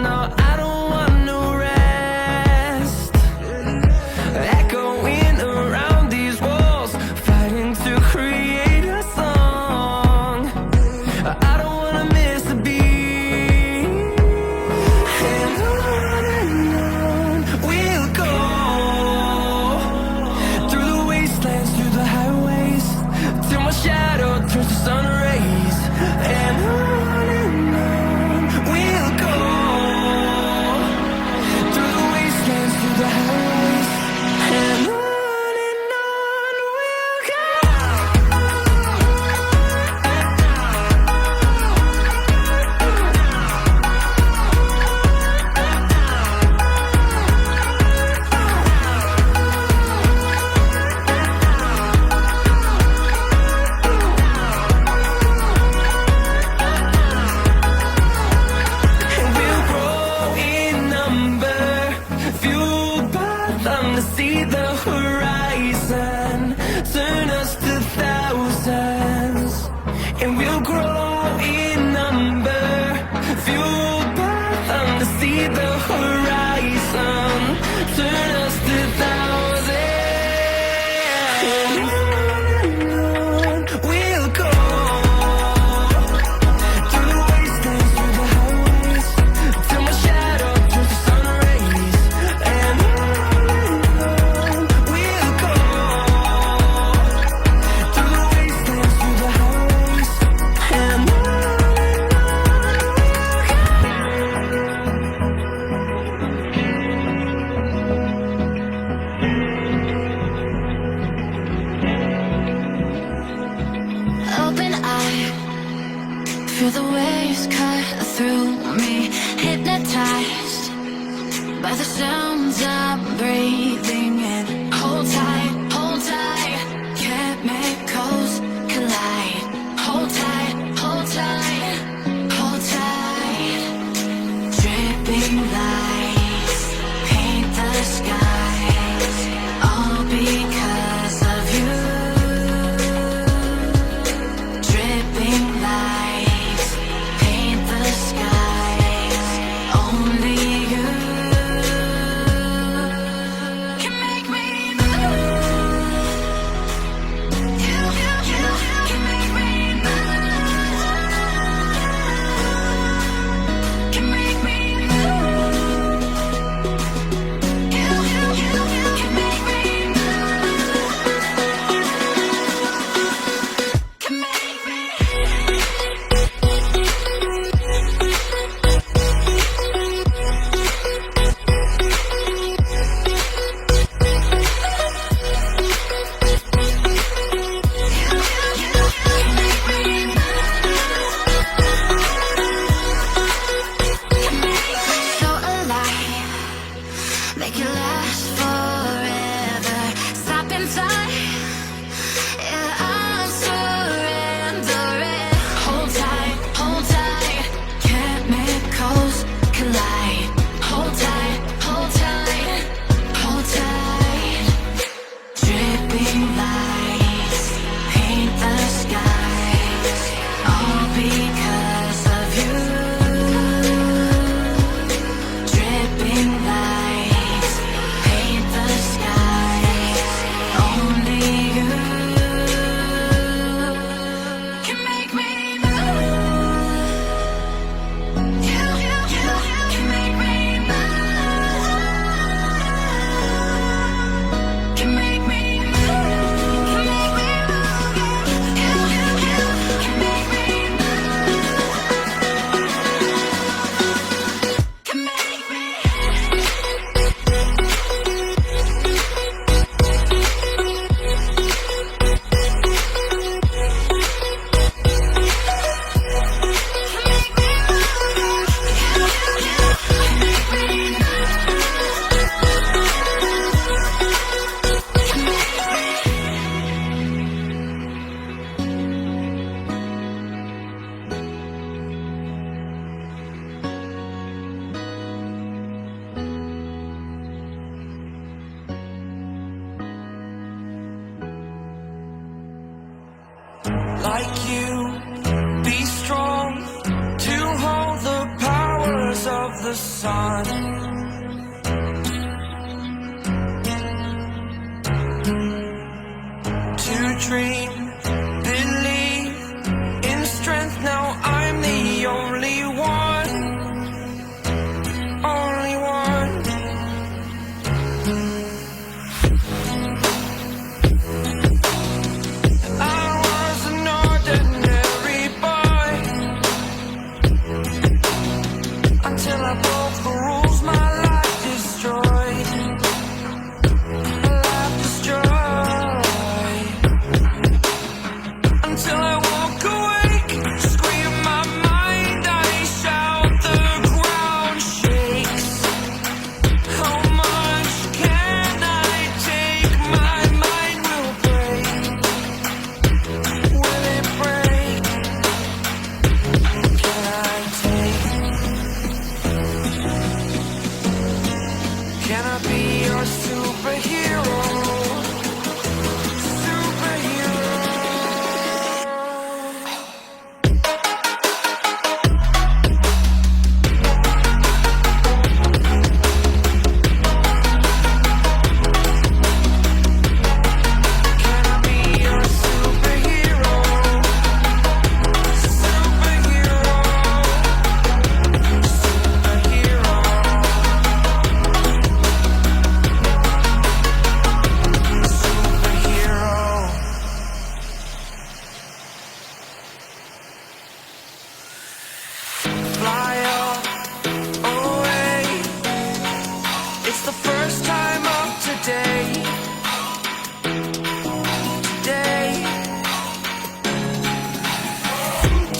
no, I don't want no rest. Echoing around these walls, fighting to create a song. I don't wanna miss a beat. And on we'll go, through the wastelands, through the highways, till my shadow turns to sun rays. And on we'll go, through the wastelands, through the highways. And on we'll go. And we'll grow in number, fueled by them to see the horizon, turn us to thousands. And we'll grow in number, fueled by them to see the horizon, turn us to thousands. And on we'll go, through the wastelands, through the highways, till my shadow turns to sun rays. And on we'll go, through the wastelands, through the highways. And on Open eye, feel the waves cut through me, hypnotized by the sounds I'm breathing in. Hold tight, chemicals collide. Hold tight, hold tight, hold tight. Dripping lights paint the skies, all because of you. Dripping lights paint the skies, only you can make me move. You can make me move. Can make me move. You can make me move. Can make me. So alive, make it last forever. Stop inside, yeah, I'm surrendering. Hold tight, chemicals collide. Hold tight, hold tight. Dripping lights paint the skies, all because of you. Dripping lights paint the skies, only you can make me move. You can make me move. Can make me move. Can make me move. You can make me move. Can make me. Like you, be strong to hold the powers of the sun. sun. To dream, believe in strength. Now I'm the only one, only one. I was an ordinary boy until I broke the rules. My life destroyed, my life destroyed. Until I walk awake, scream my mind, I shout, the ground shakes. How much can I take? My mind will break. Will it break? Can I take? Can I be your superhero? Superhero. Can I be your superhero? Superhero. Superhero. Superhero. Fly away. It's the first time of today. Today.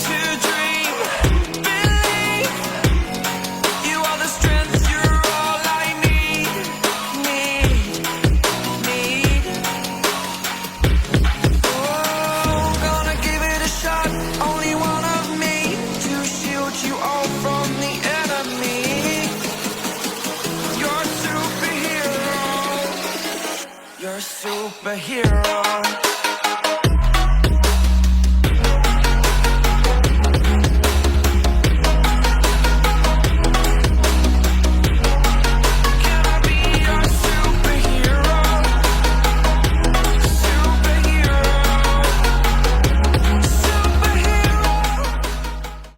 To dream, believe. You are the strength, you're all I need. Need. Oh, gonna give it a shot. Only one of me to shield you all from the enemy. You're a superhero. You're a superhero.